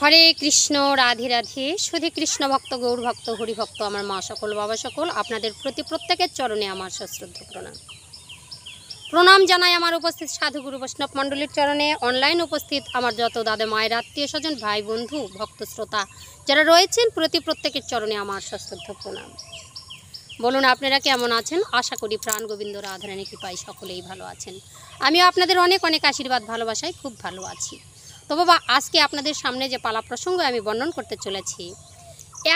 হরে কৃষ্ণ, রাধে রাধে। শুধু কৃষ্ণ ভক্ত, গৌর ভক্ত, হরি ভক্ত, আমার মা সকল, বাবা সকল, আপনাদের প্রতি প্রত্যেকের চরণে আমার সশ্রদ্ধ প্রণাম জানাই। আমার উপস্থিত সাধুগুরু বৈষ্ণব মণ্ডলীর চরণে, অনলাইন উপস্থিত আমার যত দাদা মায়ের আত্মীয় স্বজন, ভাই বন্ধু, ভক্ত শ্রোতা যারা রয়েছেন, প্রত্যেকের চরণে আমার সশ্রদ্ধ প্রণাম। বলুন আপনারা কেমন আছেন? আশা করি প্রাণ গোবিন্দ রাধারানী কৃপায় সকলেই ভালো আছেন। আমিও আপনাদের অনেক অনেক আশীর্বাদ ভালোবাসায় খুব ভালো আছি। তো বাবা, আজকে আপনাদের সামনে যে পালা প্রসঙ্গ আমি বর্ণন করতে চলেছি,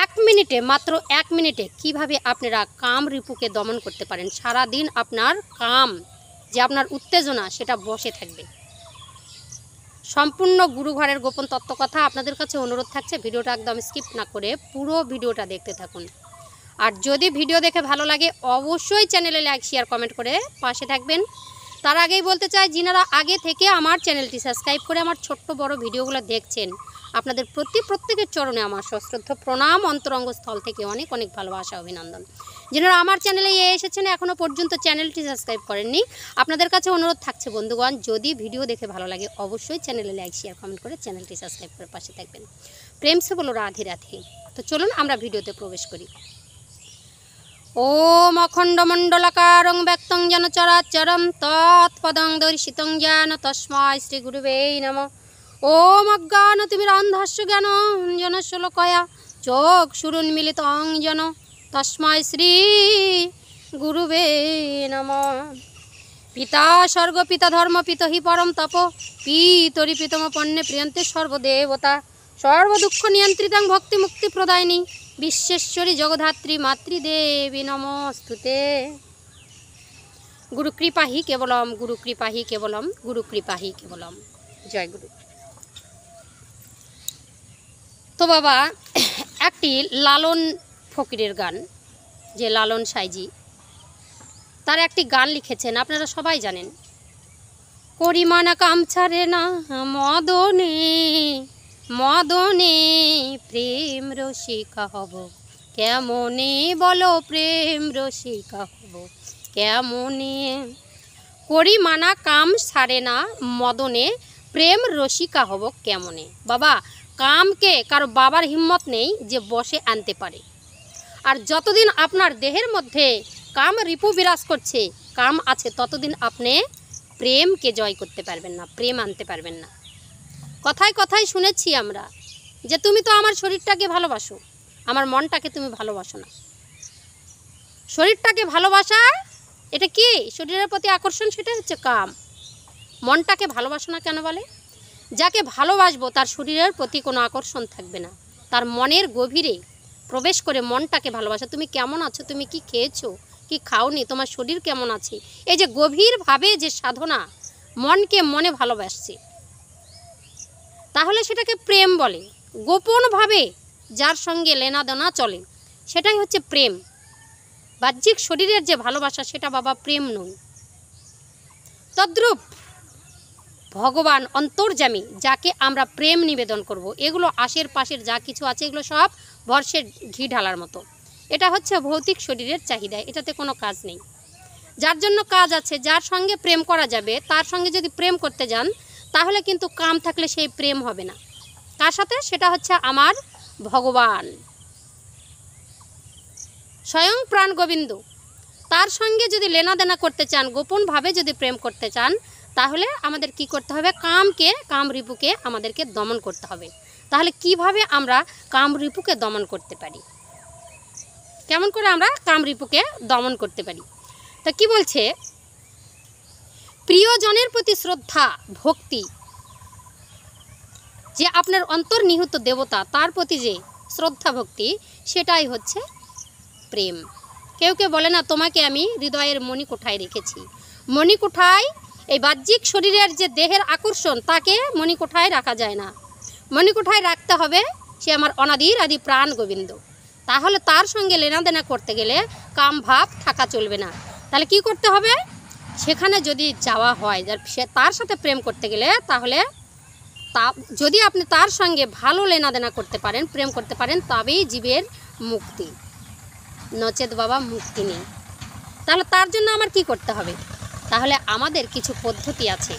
1 মিনিটে, মাত্র 1 মিনিটে কিভাবে আপনারা কাম রিপুকে দমন করতে পারেন। সারা দিন আপনার কাম, যে আপনার উত্তেজনা, সেটা বসে থাকবে। সম্পূর্ণ গুরুঘরের গোপন তত্ত্বকথা। আপনাদের কাছে অনুরোধ থাকছে ভিডিওটা একদম স্কিপ না করে পুরো ভিডিওটা দেখতে থাকুন। আর যদি ভিডিও দেখে ভালো লাগে অবশ্যই চ্যানেলে লাইক, শেয়ার, কমেন্ট করে পাশে থাকবেন। তার আগেই বলতে চাই, যিনারা আগে থেকে আমার চ্যানেলটি সাবস্ক্রাইব করে আমার ছোট্ট বড় ভিডিওগুলো দেখছেন, আপনাদের প্রত্যেকের চরণে আমার সশ্রদ্ধ প্রণাম, অন্তরঙ্গ স্থল থেকে অনেক অনেক ভালোবাসা, অভিনন্দন। যিনারা আমার চ্যানেলে এসেছেন এখনও পর্যন্ত চ্যানেলটি সাবস্ক্রাইব করেননি, আপনাদের কাছে অনুরোধ থাকছে বন্ধুগণ, যদি ভিডিও দেখে ভালো লাগে অবশ্যই চ্যানেলে লাইক, শেয়ার, কমেন্ট করে চ্যানেলটি সাবস্ক্রাইব করে পাশে থাকবেন। প্রেম সে বলো রাধে রাধে। তো চলুন আমরা ভিডিওতে প্রবেশ করি। ওম অখণ্ডমণ্ডলাকারং ব্যক্তং যেন চরাচরম তৎপদং দর্শিতং যেন তস্মাৎ শ্রী গুরুবে নমঃ। ওম অজ্ঞানতিমিরান্ধস্য জ্ঞানাঞ্জনশলাকয়া চক্ষুরুন্মিলিতং যেন তস্মাৎ শ্রী গুরুবে নমঃ। পিতা স্বর্গ, পিতা ধর্ম, পিতা হি পরম তপ, পিতরি পিতম পণ্যে প্রিয়ন্তে সর্বদেবতা, সর্বদুঃখ নিয়ন্ত্রিতাং ভক্তি মুক্তি প্রদায়িনী বিশ্বেশ্বরী জগধাত্রী মাতৃদেবী নমস্তুতে। গুরু কৃপা হি কেবলম, গুরু কৃপা হি কেবলম, গুরু কৃপা হি কেবলম। জয় গুরু। তো বাবা, একটি লালন ফকিরের গান, যে লালন সাইজি, তার একটি গান লিখেছেন, আপনারা সবাই জানেন। করিমানা কাম ছাড়ে না মদনে, মদনে প্রেম রসিকা হব কেমনে, বলো প্রেম রসিকা হব কেমনে। করিমানা কাম ছাড়ে না মদনে, প্রেম রসিকা হব কেমনে। বাবা, কামকে কারো বাবার হিম্মত নেই যে বসে আনতে পারে। আর যতদিন আপনার দেহের মধ্যে কাম রিপু বিরাজ করছে, কাম আছে, ততদিন আপনি প্রেমকে জয় করতে পারবেন না, প্রেম আনতে পারবেন না। কথায় কথায় শুনেছি আমরা যে তুমি তো আমার শরীরটাকে ভালোবাসো, আমার মনটাকে তুমি ভালোবাসো না। শরীরটাকে ভালোবাসা এটা কি? শরীরের প্রতি আকর্ষণ, সেটা হচ্ছে কাম। মনটাকে ভালোবাসো না কেন বলে? যাকে ভালোবাসবো তার শরীরের প্রতি কোনো আকর্ষণ থাকবে না, তার মনের গভীরে প্রবেশ করে মনটাকে ভালোবাসা। তুমি কেমন আছো, তুমি কি খেয়েছো, কি খাওনি, তোমার শরীর কেমন আছে, এই যে গভীরভাবে যে সাধনা, মনকে মনে ভালোবাসছে, তাহলে সেটাকে প্রেম বলে। গোপনভাবে যার সঙ্গে লেনাদেনা চলে, সেটাই হচ্ছে প্রেম। বাহ্যিক শরীরের যে ভালোবাসা, সেটা বাবা প্রেম নয়। তদ্রূপ ভগবান অন্তর্যামী, যাকে আমরা প্রেম নিবেদন করব, এগুলো আশের পাশের যা কিছু আছে এগুলো সব বর্ষের ঘি ঢালার মতো। এটা হচ্ছে ভৌতিক শরীরের চাহিদা, এটাতে কোনো কাজ নেই। যার জন্য কাজ আছে, যার সঙ্গে প্রেম করা যাবে, তার সঙ্গে যদি প্রেম করতে যান, তাহলে কিন্তু কাম থাকলে সেই প্রেম হবে না। কার সাথে? সেটা হচ্ছে আমার ভগবান, স্বয়ং প্রাণ গোবিন্দ। তার সঙ্গে যদি লেনাদেনা করতে চান, গোপনভাবে যদি প্রেম করতে চান, তাহলে আমাদের কি করতে হবে? কামকে, কাম রিপুকে আমাদেরকে দমন করতে হবে। তাহলে কিভাবে আমরা কাম রিপুকে দমন করতে পারি? কেমন করে আমরা কাম রিপুকে দমন করতে পারি? তা কি বলছে? প্রিয়জনের প্রতি শ্রদ্ধা, ভক্তি, যে আপনার অন্তর্নিহিত দেবতা, তার প্রতি যে শ্রদ্ধা ভক্তি, সেটাই হচ্ছে প্রেম। কেউ কেউ বলে না, তোমাকে আমি হৃদয়ের মণিকোঠায় রেখেছি। মণিকোঠায়, এই বাহ্যিক শরীরের যে দেহের আকর্ষণ, তাকে মণিকোঠায় রাখা যায় না। মণিকোঠায় রাখতে হবে সে আমার অনাদির আদি প্রাণ গোবিন্দ। তাহলে তার সঙ্গে লেনাদেনা করতে গেলে কাম ভাব থাকা চলবে না। তাহলে কি করতে হবে? সেখানে যদি যাওয়া হয়, তার সাথে প্রেম করতে গেলে, তাহলে যদি আপনি তার সঙ্গে ভালো লেনাদেনা করতে পারেন, প্রেম করতে পারেন, তবেই জীবের মুক্তি, নচেত বাবা মুক্তি নেই। তাহলে তার জন্য আমার কি করতে হবে? তাহলে আমাদের কিছু পদ্ধতি আছে,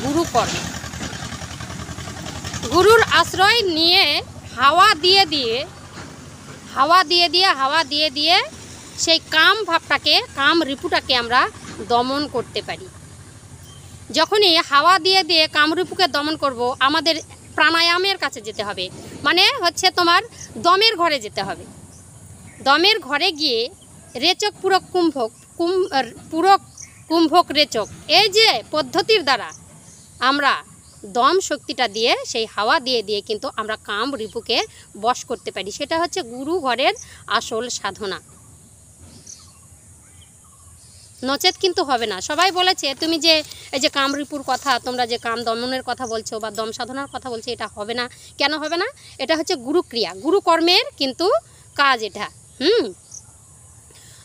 গুরুকর্ম। গুরুর আশ্রয় নিয়ে হাওয়া দিয়ে দিয়ে সেই কাম ভাবটাকে, কাম রিপুটাকে আমরা দমন করতে পারি। যখনই হাওয়া দিয়ে কামরূপকে দমন করব, আমাদের প্রাণায়ামের কাছে যেতে হবে, মানে হচ্ছে তোমার দমের ঘরে যেতে হবে। দমের ঘরে গিয়ে রেচক পূরক কুম্ভক রেচক, এই যে পদ্ধতির দ্বারা আমরা দম শক্তিটা দিয়ে, সেই হাওয়া দিয়ে কিন্তু আমরা কাম রিপুকে বশ করতে পারি। সেটা হচ্ছে গুরু ঘরের আসল সাধনা, নচেত কিন্তু হবে না। সবাই বলেছে তুমি যে এই যে কামরিপুর কথা, তোমরা যে কাম দমনের কথা বলছো বা দম সাধনার কথা বলছো, এটা হবে না। কেন হবে না? এটা হচ্ছে গুরুক্রিয়া, গুরুকর্মের কিন্তু কাজ এটা।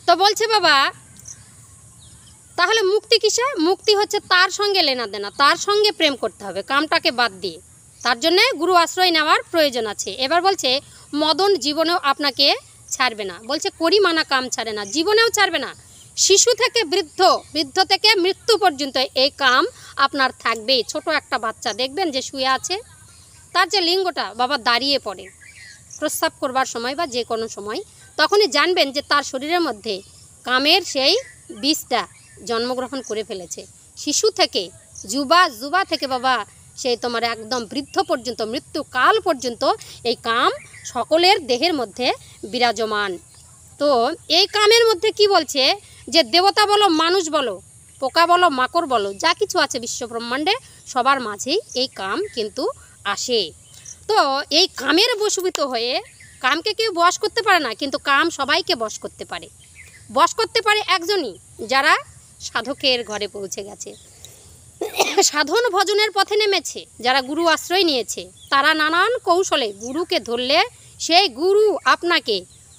তো বলছে বাবা, তাহলে মুক্তি কিসে? মুক্তি হচ্ছে তার সঙ্গে লেনা দেনা, তার সঙ্গে প্রেম করতে হবে কামটাকে বাদ দিয়ে। তার জন্যে গুরু আশ্রয় নেওয়ার প্রয়োজন আছে। এবার বলছে মদন জীবনেও আপনাকে ছাড়বে না। বলছে করি মানা কাম ছাড়ে না, জীবনেও ছাড়বে না। শিশু থেকে বৃদ্ধ থেকে মৃত্যু পর্যন্ত এই কাম আপনার থাকবেই। ছোট একটা বাচ্চা দেখবেন যে শুয়ে আছে, তার যে লিঙ্গটা বাবা দাঁড়িয়ে পড়ে প্রস্রাব করবার সময় বা যে কোনো সময়, তখনই জানবেন যে তার শরীরের মধ্যে কামের সেই বীজটা জন্মগ্রহণ করে ফেলেছে। শিশু থেকে যুবা থেকে বাবা সেই তোমার একদম বৃদ্ধ পর্যন্ত, মৃত্যুকাল পর্যন্ত এই কাম সকলের দেহের মধ্যে বিরাজমান। তো এই কামের মধ্যে কি বলছে যে দেবতা বলো, মানুষ বলো, পোকা বলো, মাকড় বলো, যা কিছু আছে বিশ্বব্রহ্মাণ্ডে সবার মাঝেই এই কাম কিন্তু আসে। তো এই কামের বশীভূত হয়ে, কামকে কেউ বশ করতে পারে না, কিন্তু কাম সবাইকে বশ করতে পারে। বশ করতে পারে একজনই, যারা সাধকের ঘরে পৌঁছে গেছে, সাধন ভজনের পথে নেমেছে, যারা গুরু আশ্রয় নিয়েছে, তারা নানান কৌশলে গুরুকে ধরলে সেই গুরু আপনাকে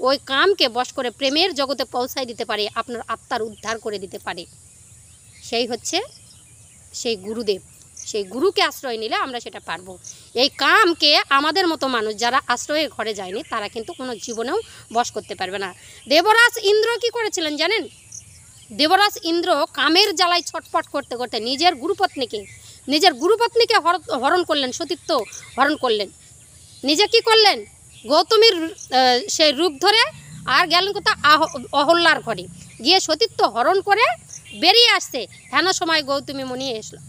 ওই কামকে বশ করে প্রেমের জগতে পৌঁছায় দিতে পারে, আপনার আত্মার উদ্ধার করে দিতে পারে। সেই হচ্ছে সেই গুরুদেব। সেই গুরুকে আশ্রয় নিলে আমরা সেটা পারবো। এই কামকে আমাদের মতো মানুষ যারা আশ্রয়ের ঘরে যায়নি, তারা কিন্তু কোনো জীবনেও বশ করতে পারবে না। দেবরাজ ইন্দ্র কি করেছিলেন জানেন? দেবরাজ ইন্দ্র কামের জ্বালায় ছটফট করতে করতে নিজের গুরুপত্নীকে হরণ করলেন, সতীত্ব হরণ করলেন। নিজে কি করলেন? গৌতমীর সেই রূপ ধরে আর গেলেন কোথাও অহল্যার ঘরে গিয়ে সতীত্ব হরণ করে বেরিয়ে আসছে। হেন সময় গৌতমী মণি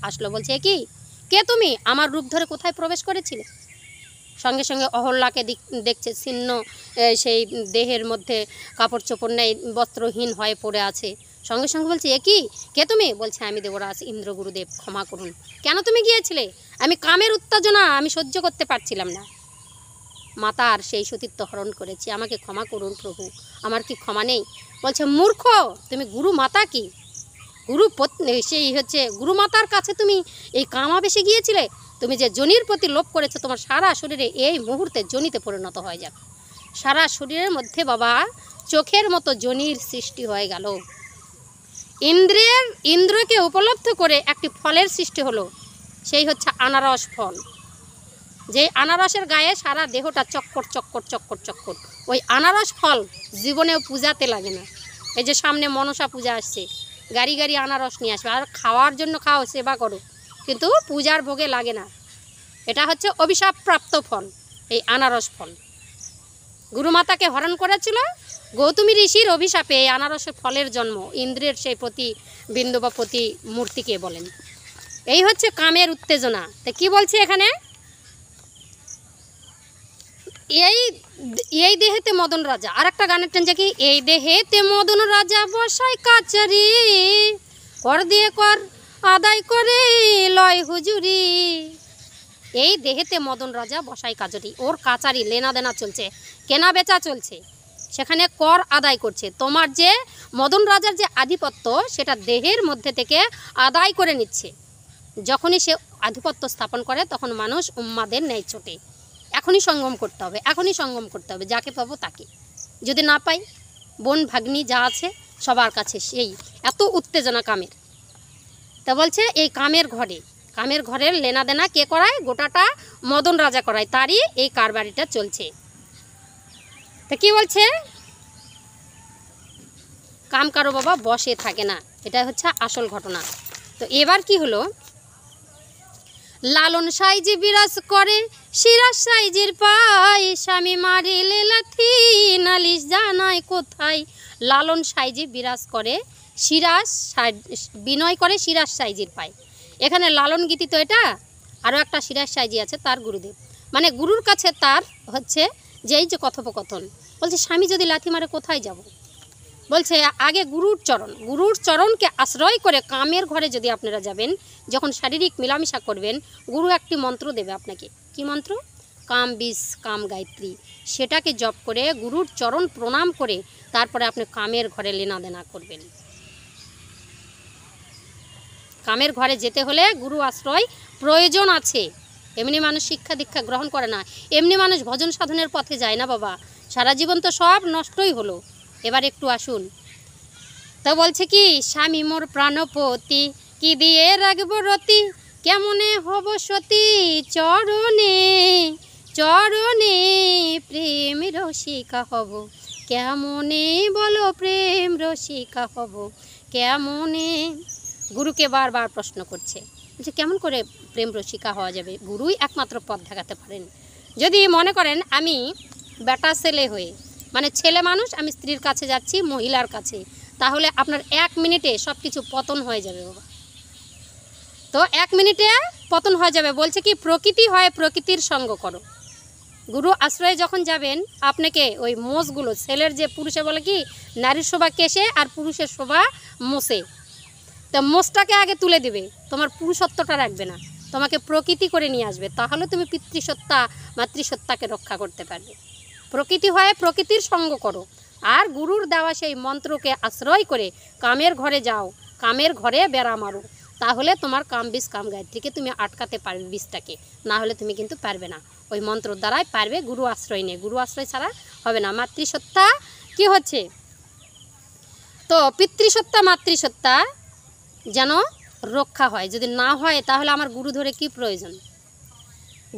আসলো, বলছে কি কে তুমি? আমার রূপ ধরে কোথায় প্রবেশ করেছিলে? সঙ্গে সঙ্গে অহল্যাকে দেখছে ছিন্ন সেই দেহের মধ্যে কাপড় চোপড় নেই, বস্ত্রহীন হয়ে পড়ে আছে। সঙ্গে সঙ্গে বলছে এ কি, কে তুমি? বলছে আমি দেবরাজ ইন্দ্র, গুরুদেব ক্ষমা করুন। কেন তুমি গিয়েছিলে? আমি কামের উত্তেজনা আমি সহ্য করতে পারছিলাম না, মাতার সেই সতীত্ব হরণ করেছি, আমাকে ক্ষমা করুন প্রভু, আমার কি ক্ষমা নেই? বলছে মূর্খ, তুমি গুরু মাতা কি সেই হচ্ছে গুরু মাতার কাছে তুমি এই কামাবেশে গিয়েছিলে? তুমি যে জনির প্রতি লোভ করেছো, তোমার সারা শরীরে এই মুহূর্তে জনিতে পরিণত হয়ে যাক। সারা শরীরের মধ্যে বাবা চোখের মতো জনির সৃষ্টি হয়ে গেল। ইন্দ্রকে উপলব্ধ করে একটি ফলের সৃষ্টি হলো, সেই হচ্ছে আনারস ফল। যে আনারসের গায়ে সারা দেহটা চক্কর চক্কর চক্কর চক্কর, ওই আনারস ফল জীবনেও পূজাতে লাগে না। এই যে সামনে মনসা পূজা আসছে, গাড়ি গাড়ি আনারস নিয়ে আসবে, আর খাওয়ার জন্য খাও, সেবা করো, কিন্তু পূজার ভোগে লাগে না। এটা হচ্ছে অভিশাপপ্রাপ্ত ফল, এই আনারস ফল। গুরুমাতাকে হরণ করেছিল গৌতমী ঋষির অভিশাপে এই আনারসের ফলের জন্ম। ইন্দ্রের সেই প্রতিবিম্ব বা প্রতিমূর্তিকে বলেন। এই হচ্ছে কামের উত্তেজনা। তো কি বলছে এখানে? এই দেহেতে মদন রাজা, আর একটা গানের টেন যে কি, এই দেহেতে মদন রাজা বসায় কাচারি, কর দিয়ে কর আদায় করে লয় হুজুরি। এই দেহেতে মদন রাজা বসায় কাচারি, ওর কাচারি লেনা দেনা চলছে, কেনা বেচা চলছে, সেখানে কর আদায় করছে। তোমার যে মদন রাজার যে আধিপত্য, সেটা দেহের মধ্যে থেকে আদায় করে নিচ্ছে। যখনই সে আধিপত্য স্থাপন করে, তখন মানুষ উম্মাদের ন্যায় ছোটে। এখনই সঙ্গম করতে হবে, এখনই সঙ্গম করতে হবে, যাকে পাবো তাকে। যদি না পাই, বোন ভাগ্নি যা আছে সবার কাছে সেই এত উত্তেজনা কামের। তা বলছে এই কামের ঘরের লেনা দেনা কে করায়? গোটাটা মদন রাজা করায়, তারই এই কারবারিটা চলছে। তা কি বলছে? কাম কারো বাবা বসে থাকে না, এটা হচ্ছে আসল ঘটনা। তো এবার কি হলো, লালন সাইজি বিরাজ করে সিরাজ সাইজির পায়, স্বামী মারিলে লাথি নালিশ জানায় কোথায়। লালন সাইজি বিরাজ করে সিরাজ বিনয় করে সিরাজ সাইজির পায়। এখানে লালন গীতি তো এটা, আরও একটা সিরাজ সাইজি আছে তার গুরুদেব, মানে গুরুর কাছে তার হচ্ছে যে এই যে কথোপকথন। বলছে স্বামী যদি লাথি মারে কোথায় যাব। বলছে আগে গুরুর চরণকে আশ্রয় করে কামের ঘরে যদি আপনারা যাবেন, যখন শারীরিক মেলামেশা করবেন, গুরু একটি মন্ত্র দেবে আপনাকে। কি মন্ত্র? কাম বিষ কাম গায়ত্রী। সেটাকে জপ করে গুরুর চরণ প্রণাম করে তারপরে আপনি কামের ঘরে লেনা দেনা করবেন। কামের ঘরে যেতে হলে গুরু আশ্রয় প্রয়োজন আছে। এমনি মানুষ শিক্ষা দীক্ষা গ্রহণ করে না, এমনি মানুষ ভজন সাধনের পথে যায় না বাবা। সারা জীবন তো সব নষ্টই হলো। এবার একটু আসুন, তো বলছে কি স্বামী মোর প্রাণপতি, কি দিয়ে রাখবো রতি, কেমনে হব সতী, চরণে চরণে প্রেম রসিকা হব, কেমনে বলো প্রেম রসিকা হব কেমনে। গুরুকে বারবার প্রশ্ন করছে, বলছে কেমন করে প্রেম রসিকা হওয়া যাবে? গুরুই একমাত্র পথ দেখাতে পারেন। যদি মনে করেন আমি বেটা ছেলে হয়ে, মানে ছেলে মানুষ, আমি স্ত্রীর কাছে যাচ্ছি, মহিলার কাছে, তাহলে আপনার 1 মিনিটে সব কিছু পতন হয়ে যাবে বাবা। তো 1 মিনিটে পতন হয়ে যাবে। বলছে কি প্রকৃতি হয় প্রকৃতির সঙ্গ করো। গুরু আশ্রয়ে যখন যাবেন, আপনাকে ওই মোষগুলো, ছেলের যে পুরুষে বলে কি নারীর শোভা কেশে আর পুরুষের শোভা মোষে, তো মোষটাকে আগে তুলে দিবে, তোমার পুরুষত্বটা রাখবে না, তোমাকে প্রকৃতি করে নিয়ে আসবে, তাহলে তুমি পিতৃসত্তা মাতৃসত্তাকে রক্ষা করতে পারবে। প্রকৃতি হয় প্রকৃতির সঙ্গ করো, আর গুরুর দেওয়া সেই মন্ত্রকে আশ্রয় করে কামের ঘরে যাও, কামের ঘরে বেড়া মারো, তাহলে তোমার কাম বিষ কাম গায়ত্রীকে তুমি আটকাতে পারবে বিষটাকে, না হলে তুমি কিন্তু পারবে না। ওই মন্ত্র দ্বারাই পারবে, গুরু আশ্রয় নেই, গুরু আশ্রয় ছাড়া হবে না। মাতৃসত্তা কি হচ্ছে, তো পিতৃসত্তা মাতৃসত্তা যেন রক্ষা হয়। যদি না হয় তাহলে আমার গুরু ধরে কি প্রয়োজন?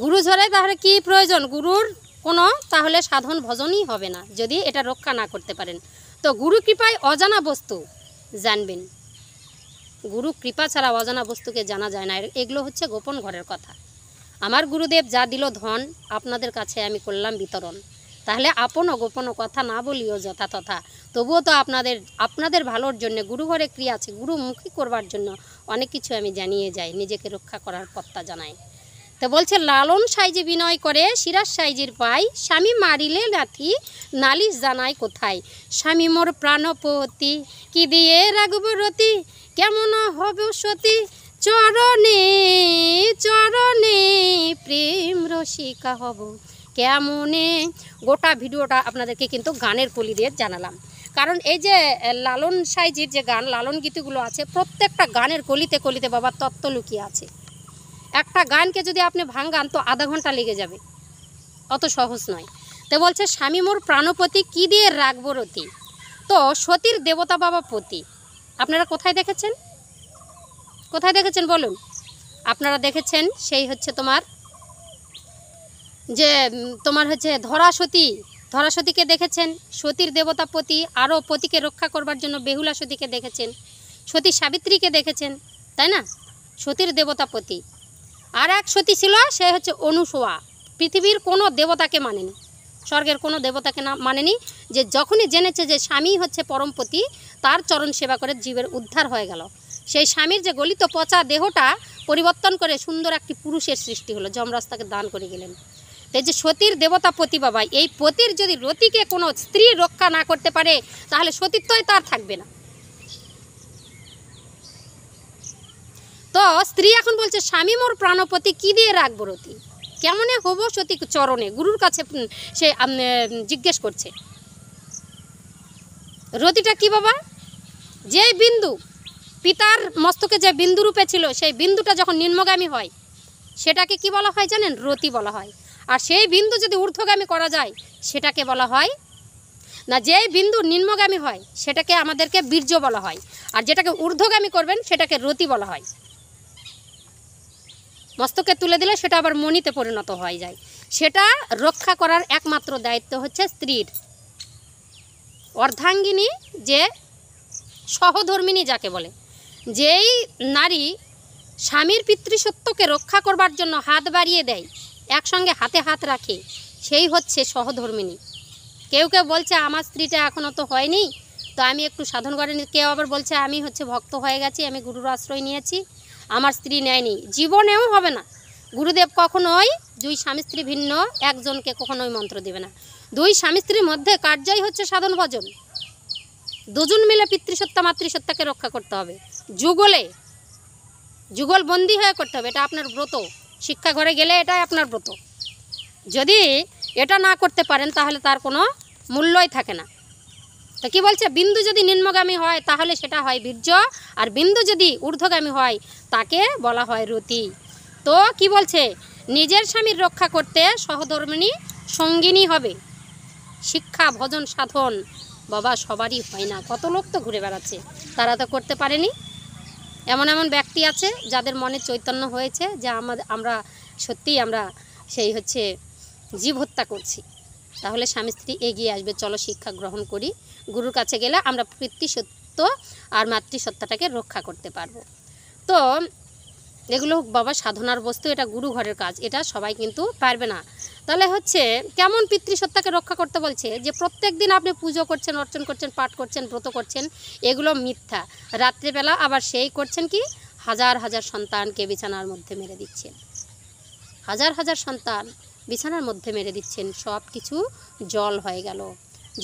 গুরু ধরে তাহলে কি প্রয়োজন? গুরুর কোনো তাহলে সাধন ভজনই হবে না যদি এটা রক্ষা না করতে পারেন। তো গুরু কৃপায় অজানা বস্তু জানবেন, গুরু কৃপা ছাড়া অজানা বস্তুকে জানা যায় না। এগুলো হচ্ছে গোপন ঘরের কথা। আমার গুরুদেব যা দিল ধন, আপনাদের কাছে আমি করলাম বিতরণ। তাহলে আপন ও গোপন কথা না বলিও যথাতথা, তবুও তো আপনাদের ভালোর জন্য গুরু ঘরে ক্রিয়া আছে, গুরুমুখী করবার জন্য অনেক কিছু আমি জানিয়ে যাই, নিজেকে রক্ষা করার পথটা জানাই। তো বলছে লালন সাইজি বিনয় করে সিরাজ সাইজির পাই, স্বামী মারিলে লাথি নালিশ জানায় কোথায়। স্বামী মোর প্রাণপতি, কি দিয়ে রাখবো রতি, কেমন হবে সতী, চরণে চরণে প্রেম রসিকা হব কেমনে। গোটা ভিডিওটা আপনাদেরকে কিন্তু গানের কলি দিয়ে জানালাম, কারণ এই যে লালন সাইজির যে গান, লালন গীতিগুলো আছে, প্রত্যেকটা গানের কলিতে কলিতে বাবার তত্ত্ব লুকিয়ে আছে। একটা গানকে যদি আপনি ভাঙ্গান তো আধা ঘন্টা লেগে যাবে, অত সহজ নয়। তো বলছে স্বামী মোর প্রাণপতি, কি দিয়ে রাখবো রতি। তো সতীর দেবতা বাবা পতি, আপনারা কোথায় দেখেছেন? কোথায় দেখেছেন বলুন? আপনারা দেখেছেন সেই হচ্ছে তোমার হচ্ছে ধরা সতীকে দেখেছেন, সতীর দেবতা পতি। আরও পতিকে রক্ষা করবার জন্য বেহুলা সতীকে দেখেছেন, সতী সাবিত্রীকে দেখেছেন, তাই না? সতীর দেবতা পতি। আর এক সতী ছিল, সে হচ্ছে অনুসূয়া, পৃথিবীর কোনো দেবতাকে মানেনি, স্বর্গের কোনো দেবতাকে না মানেনি, যে যখনই জেনেছে যে স্বামী হচ্ছে পরমপতি, তার চরণ সেবা করে জীবের উদ্ধার হয়ে গেল। সেই স্বামীর যে গলিত পচা দেহটা পরিবর্তন করে সুন্দর একটি পুরুষের সৃষ্টি হলো, যমরাজ তাকে দান করে গেলেন। এই যে সতীর দেবতা পতি বাবা, এই পতির যদি রতিকে কোনো স্ত্রী রক্ষা না করতে পারে, তাহলে সতীত্বই তার থাকবে না। তো স্ত্রী এখন বলছে স্বামী মোর প্রাণপতি, কি দিয়ে রাখবো রতি, কেমনে হবো সতী চরণে। গুরুর কাছে সে জিজ্ঞেস করছে। রতিটা কি বাবা? যে বিন্দু পিতার মস্তকে যে বিন্দু রূপে ছিল, সেই বিন্দুটা যখন নিম্নগামী হয় সেটাকে কি বলা হয় জানেন? রতি বলা হয়। আর সেই বিন্দু যদি ঊর্ধ্বগামী করা যায় সেটাকে বলা হয় না, যেই বিন্দু নিম্নগামী হয় সেটাকে আমাদেরকে বীর্য বলা হয়, আর যেটাকে ঊর্ধ্বগামী করবেন সেটাকে রতি বলা হয়। মস্তকে তুলে দিলে সেটা আবার মণিতে পরিণত হয়ে যায়। সেটা রক্ষা করার একমাত্র দায়িত্ব হচ্ছে স্ত্রীর। অর্ধাঙ্গিনী, যে সহধর্মিণী যাকে বলে, যেই নারী স্বামীর পিতৃসত্বকে রক্ষা করবার জন্য হাত বাড়িয়ে দেয়, একসঙ্গে হাতে হাত রাখে, সেই হচ্ছে সহধর্মিণী। কেউ কেউ বলছে আমার স্ত্রীটা এখনও তো হয়নি, তো আমি একটু সাধন করে নি। কেউ আবার বলছে আমি হচ্ছে ভক্ত হয়ে গেছি, আমি গুরুর আশ্রয় নিয়েছি, আমার স্ত্রী নেয়নি। জীবনেও হবে না। গুরুদেব কখনোই দুই স্বামী স্ত্রী ভিন্ন একজনকে কখনোই মন্ত্র দেবে না। দুই স্বামী স্ত্রীর মধ্যে কার্যই হচ্ছে সাধন ভজন। দুজন মিলে পিতৃসত্তা মাতৃসত্তাকে রক্ষা করতে হবে, যুগলবন্দি হয়ে করতে হবে। এটা আপনার ব্রত। শিক্ষা ঘরে গেলে এটাই আপনার ব্রত। যদি এটা না করতে পারেন তাহলে তার কোনো মূল্যই থাকে না। তো কি বলছে, বিন্দু যদি নিম্নগামী হয় তাহলে সেটা হয় বীর্য, আর বিন্দু যদি ঊর্ধ্বগামী হয় তাকে বলা হয় রতি। তো কি বলছে, নিজের স্বামীর রক্ষা করতে সহধর্মিণী সঙ্গিনী হবে। শিক্ষা ভজন সাধন বাবা সবারই হয় না। কত লোক তো ঘুরে বেড়াচ্ছে, তারা তো করতে পারেনি। এমন এমন ব্যক্তি আছে যাদের মনে চৈতন্য হয়েছে যে আমরা সত্যিই আমরা সেই হচ্ছে জীব হত্যা করছি। তাহলে স্বামী স্ত্রী এগিয়ে আসবে, চলো শিক্ষা গ্রহণ করি। গুরুর কাছে গেলে আমরা পিতৃসত্য আর মাতৃসত্তাটাকে রক্ষা করতে পারবো। তো এগুলো বাবা সাধনার বস্তু, এটা গুরু ঘরের কাজ, এটা সবাই কিন্তু পারবে না। তাহলে হচ্ছে কেমন পিতৃসত্তাকে রক্ষা করতে বলছে, যে প্রত্যেক দিন আপনি পুজো করছেন, অর্চন করছেন, পাঠ করছেন, ব্রত করছেন, এগুলো মিথ্যা। রাত্রেবেলা আবার সেই করছেন কি, হাজার হাজার সন্তানকে বিছানার মধ্যে মেরে দিচ্ছেন, হাজার হাজার সন্তান বিছানার মধ্যে মেরে দিচ্ছেন, সব কিছু জল হয়ে গেল।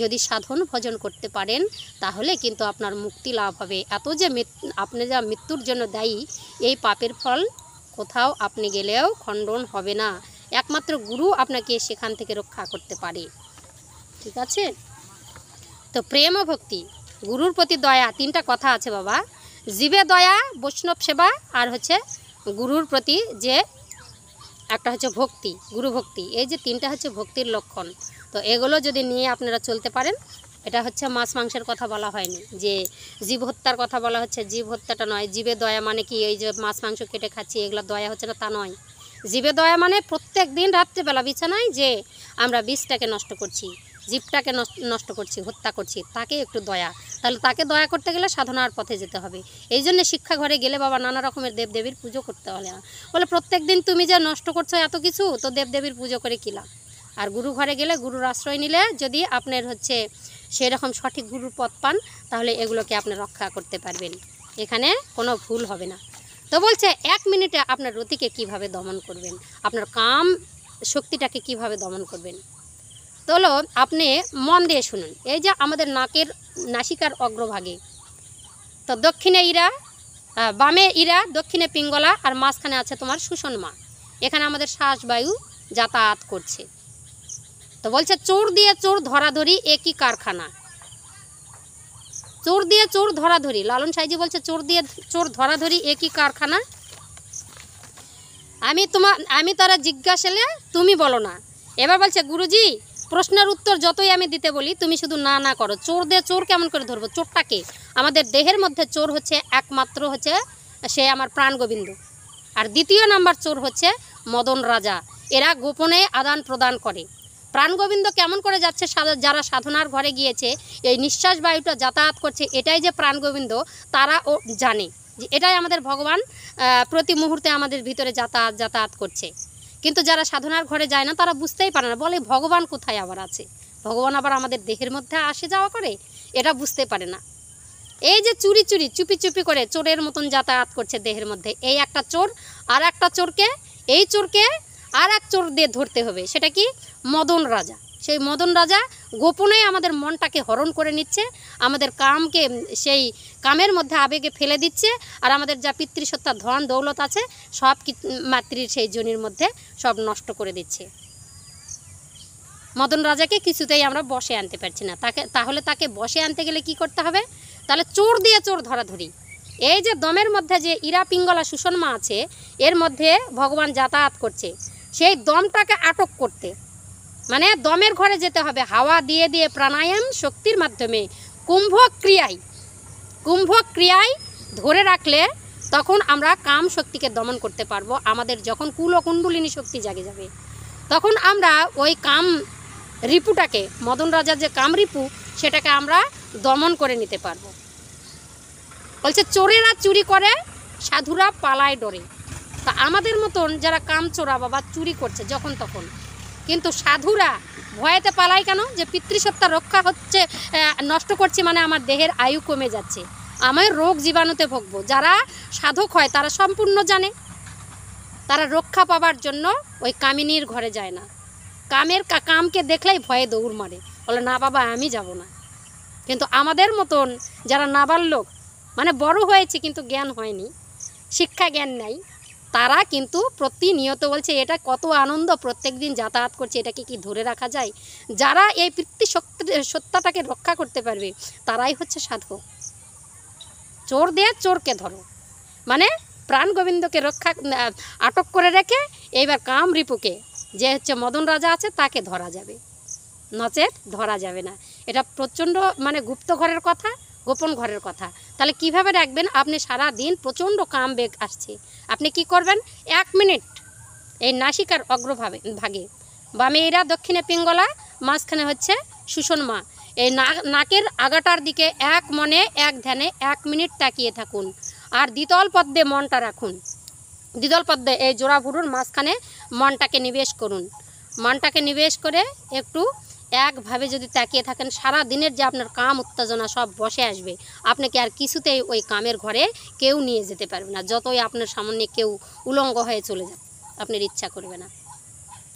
যদি সাধন ভজন করতে পারেন তাহলে কিন্তু আপনার মুক্তি লাভ হবে। এত যে আপনি যা মৃত্যুর জন্য দায়ী, এই পাপের ফল কোথাও আপনি গেলেও খণ্ডন হবে না। একমাত্র গুরু আপনাকে সেখান থেকে রক্ষা করতে পারে। ঠিক আছে? তো প্রেম ও ভক্তি, গুরুর প্রতি দয়া, তিনটা কথা আছে বাবা। জীবে দয়া, বৈষ্ণব সেবা, আর হচ্ছে গুরুর প্রতি যে একটা হচ্ছে ভক্তি, গুরু ভক্তি। এই যে তিনটা হচ্ছে ভক্তির লক্ষণ। তো এগুলো যদি নিয়ে আপনারা চলতে পারেন, এটা হচ্ছে মাছ মাংসের কথা বলা হয়নি, যে জীব হত্যার কথা বলা হচ্ছে, জীব হত্যাটা নয়। জীবে দয়া মানে কি, এই যে মাছ মাংস কেটে খাচ্ছি এগুলো দয়া হচ্ছে না, তা নয়। জীবে দয়া মানে প্রত্যেক দিন রাত্রিবেলা বিছানায় যে আমরা বিষটাকে নষ্ট করছি, জীবটাকে নষ্ট করছি, হত্যা করছি, তাকে একটু দয়া। তাহলে তাকে দয়া করতে গেলে সাধনার পথে যেতে হবে। এই জন্য শিক্ষা ঘরে গেলে বাবা নানা রকমের দেবদেবীর পুজো করতে হলে বলে, প্রত্যেক দিন তুমি যা নষ্ট করছো এত কিছু, তো দেবদেবীর পুজো করে কী লাভ? আর গুরু ঘরে গেলে, গুরুর আশ্রয় নিলে যদি আপনার হচ্ছে সেরকম সঠিক গুরুর পথ পান, তাহলে এগুলোকে আপনি রক্ষা করতে পারবেন, এখানে কোনো ভুল হবে না। তো বলছে 1 মিনিটে আপনার রতিকে কিভাবে দমন করবেন, আপনার কাম শক্তিটাকে কিভাবে দমন করবেন। তো হলো, আপনি মন দিয়ে শুনুন। এই যে আমাদের নাসিকার অগ্রভাগে, তো দক্ষিণে ইরা, বামে ইরা, দক্ষিণে পিঙ্গলা, আর মাঝখানে আছে তোমার সুষমা। এখানে আমাদের শ্বাস বায়ু যাতায়াত করছে। তো বলছে চোর দিয়ে চোর ধরাধরি একই কারখানা। চোর দিয়ে চোর ধরাধরি, লালন সাইজি বলছে চোর দিয়ে চোর ধরাধরি একই কারখানা। আমি তারা জিজ্ঞাসলে তুমি বলো না। এবার বলছে গুরুজি, প্রশ্নের উত্তর যতই আমি দিতে বলি তুমি শুধু না না করো। চোর দিয়ে চোর কেমন করে ধরবো? চোরটাকে, আমাদের দেহের মধ্যে চোর হচ্ছে একমাত্র হচ্ছে সে আমার প্রাণ গোবিন্দ, আর দ্বিতীয় নাম্বার চোর হচ্ছে মদন রাজা। এরা গোপনে আদান প্রদান করে। প্রাণ গোবিন্দ কেমন করে যাচ্ছে, যারা সাধনার ঘরে গিয়েছে, এই নিঃশ্বাস বায়ুটা যাতায়াত করছে, এটাই যে প্রাণ গোবিন্দ, তারা ও জানে যে এটাই আমাদের ভগবান প্রতি মুহূর্তে আমাদের ভিতরে যাতায়াত করছে। কিন্তু যারা সাধনার ঘরে যায় না তারা বুঝতেই পারে না, বলে ভগবান কোথায় আবার আছে, ভগবান আবার আমাদের দেহের মধ্যে আসে যাওয়া করে, এটা বুঝতে পারে না। এই যে চুপি চুপি করে চোরের মতন যাতায়াত করছে দেহের মধ্যে, এই একটা চোর আর একটা চোরকে, এই চোরকে আর এক চোর দিয়ে ধরতে হবে, সেটা কি? মদন রাজা। সেই মদন রাজা গোপনে আমাদের মনটাকে হরণ করে নিচ্ছে, আমাদের কামকে সেই কামের মধ্যে আবেগে ফেলে দিচ্ছে, আর আমাদের যা পিতৃসত্তা ধন দৌলত আছে সব মাতৃর সেই জনির মধ্যে সব নষ্ট করে দিচ্ছে। মদন রাজাকে কিছুতেই আমরা বশে আনতে পারছি না। তাহলে তাকে বশে আনতে গেলে কি করতে হবে? তাহলে চোর দিয়ে চোর ধরাধরি। এই যে দমের মধ্যে যে ইরা পিঙ্গলা সুষমা আছে, এর মধ্যে ভগবান যাতায়াত করছে, সেই দমটাকে আটক করতে মানে দমের ঘরে যেতে হবে, হাওয়া দিয়ে দিয়ে প্রাণায়াম শক্তির মাধ্যমে কুম্ভ ক্রিয়ায় ধরে রাখলে তখন আমরা কাম শক্তিকে দমন করতে পারবো। আমাদের যখন কুল ও কুণ্ডলিনী শক্তি জাগে যাবে, তখন আমরা ওই কাম রিপুটাকে, মদন রাজার যে কাম রিপু, সেটাকে আমরা দমন করে নিতে পারবো। বলছে চোরেরা চুরি করে সাধুরা পালায় ডরে। তা আমাদের মতন যারা কামচোরা বাবা চুরি করছে যখন তখন, কিন্তু সাধুরা ভয়েতে পালায় কেন? যে পিতৃসত্তা রক্ষা হচ্ছে, নষ্ট করছি মানে আমার দেহের আয়ু কমে যাচ্ছে, আমি রোগ জীবাণুতে ভুগবো। যারা সাধক হয় তারা সম্পূর্ণ জানে, তারা রক্ষা পাবার জন্য ওই কামিনীর ঘরে যায় না। কামকে দেখলেই ভয়ে দৌড় মারে, বলে না বাবা আমি যাব না। কিন্তু আমাদের মতন যারা নাবালক, মানে বড় হয়েছে কিন্তু জ্ঞান হয়নি, শিক্ষা জ্ঞান নাই, তারা কিন্তু প্রতিনিয়ত বলছে এটা কত আনন্দ, প্রত্যেক দিন যাতায়াত করছে, এটাকে কি ধরে রাখা যায়? যারা এই সত্তাটাকে রক্ষা করতে পারবে তারাই হচ্ছে সাধক। চোর দিয়ে চোরকে ধরো, মানে প্রাণ গোবিন্দকে আটক করে রেখে এইবার কাম রিপুকে, যে হচ্ছে মদন রাজা আছে, তাকে ধরা যাবে, নচেত ধরা যাবে না। এটা প্রচণ্ড মানে গুপ্ত ঘরের কথা, গোপন ঘরের কথা। তাহলে কিভাবে রাখবেন? আপনি সারা দিন প্রচণ্ড কাম বেগ আসছে, আপনি কি করবেন? 1 মিনিট এই নাসিকার ভাগে বামে এরা, দক্ষিণে পিঙ্গলা, মাঝখানে হচ্ছে সুষমা, এই নাকের আগাটার দিকে এক মনে এক ধ্যানে 1 মিনিট তাকিয়ে থাকুন। আর দ্বিতল পদ্মে মনটা রাখুন, দ্বিতল পদ্মে এই জোড়া ভুরুর মাঝখানে মনটাকে নিবেশ করুন। মনটাকে নিবেশ করে একটু একভাবে যদি তাকিয়ে থাকেন, সারা দিনের যে আপনার কাম উত্তেজনা সব বসে আসবে। আপনাকে আর কিছুতেই ওই কামের ঘরে কেউ নিয়ে যেতে পারবে না, যতই আপনার সামনে কেউ উলঙ্গ হয়ে চলে যাবে, আপনার ইচ্ছা করবে না।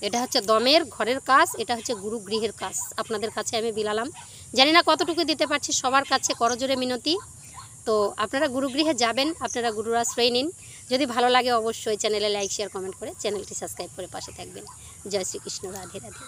এটা হচ্ছে দমের ঘরের কাজ, এটা হচ্ছে গুরুগৃহের কাজ। আপনাদের কাছে আমি বিলালাম, জানি না কতটুকু দিতে পারছি, সবার কাছে করজোরে মিনতি। তো আপনারা গুরুগৃহে যাবেন, আপনারা গুরুর আশ্রয় নিন। যদি ভালো লাগে অবশ্যই চ্যানেলে লাইক শেয়ার কমেন্ট করে চ্যানেলটি সাবস্ক্রাইব করে পাশে থাকবেন। জয় শ্রীকৃষ্ণ, রাধে রাধে।